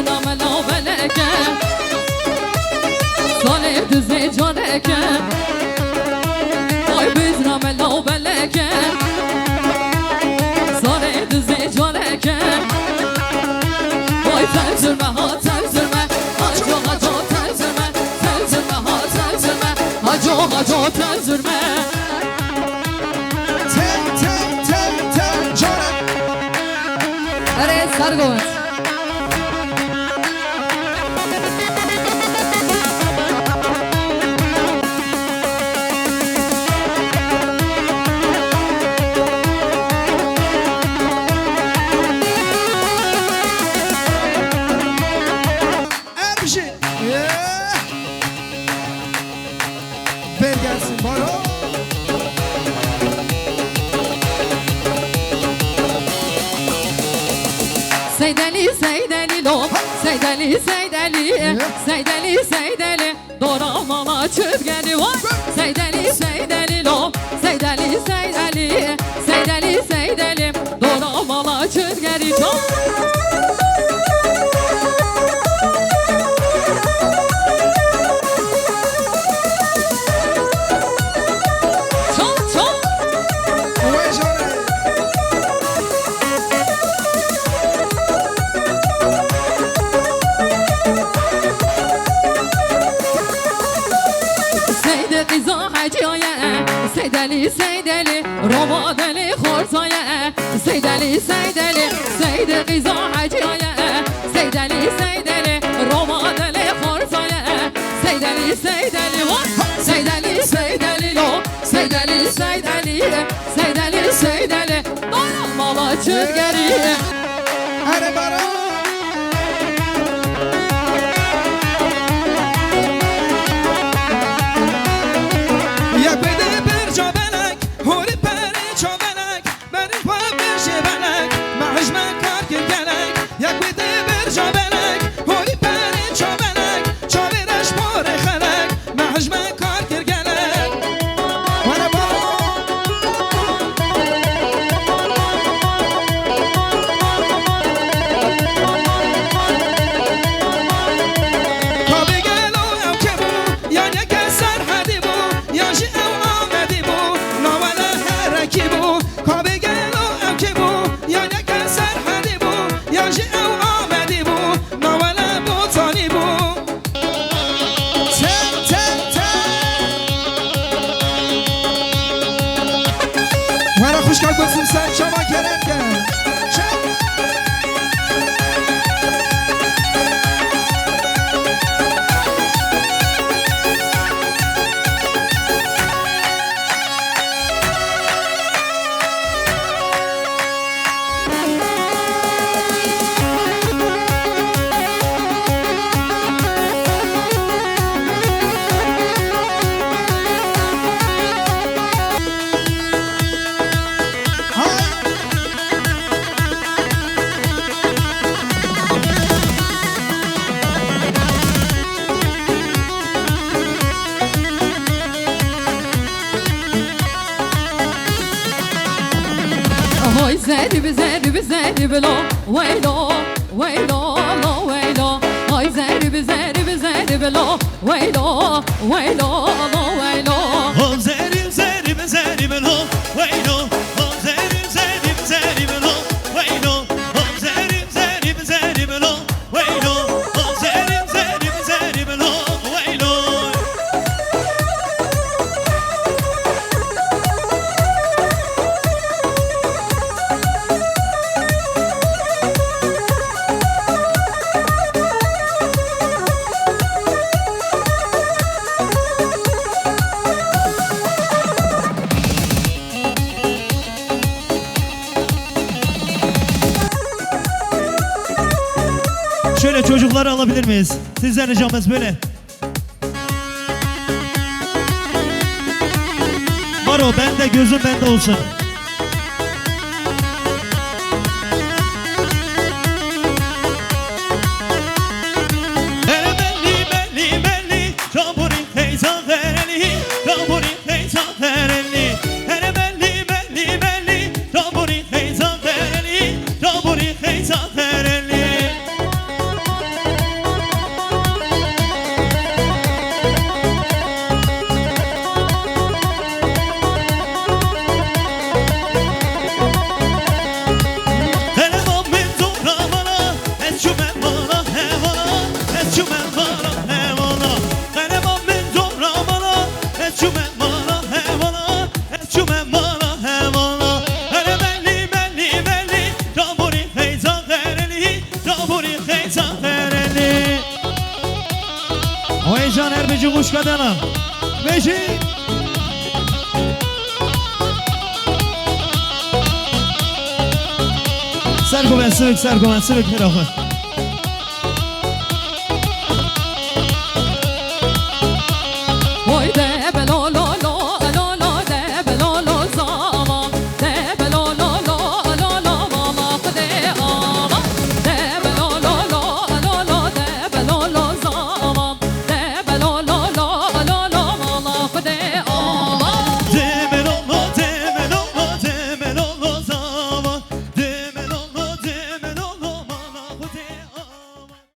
بزنم لا بلکه سال دوزه جانکه آی بزنم لا بلکه سال دوزه جانکه آی تنزرمه ها تنزرمه هجا هجا تنزرمه تنزرمه ها تنزرمه هجا هجا تنزرمه تن جانم اره سرگوت Bergelsin baro Seydeli Seydeli lo Seydeli Seydeli Seydeli Seydeli Doramala çözgeni var Seydeli Seydeli lo Seydeli Seydeli Seydeli Seydeli Doramala çözgeni çok Seydeli Seydeli Roma deli Khorzaya Seydeli Seydeli Seydi Kıza Hacıya Seydeli Seydeli Roma deli Khorzaya Seydeli Seydeli Seydeli Seydeli lo Seydeli Seydeli Seydeli Seydeli Doramala çürgeri Hadi baro خوشگل گفتیم سر شما کرم کرد Zerib zerib zerib lo Veylo Veylo lo Veylo Ay zerib zerib zerib lo Veylo Veylo lo Veylo Oh zerib zerib zerib lo Veylo Oh zerib zerib zerib lo Veylo Oh zerib zerib zerib lo Veylo Oh zerib zerib zerib lo Veylo Şöyle çocukları alabilir miyiz? Sizden ricamız böyle. Baro bende, gözüm bende olsun. زنم میشی سر کن سرک پراخه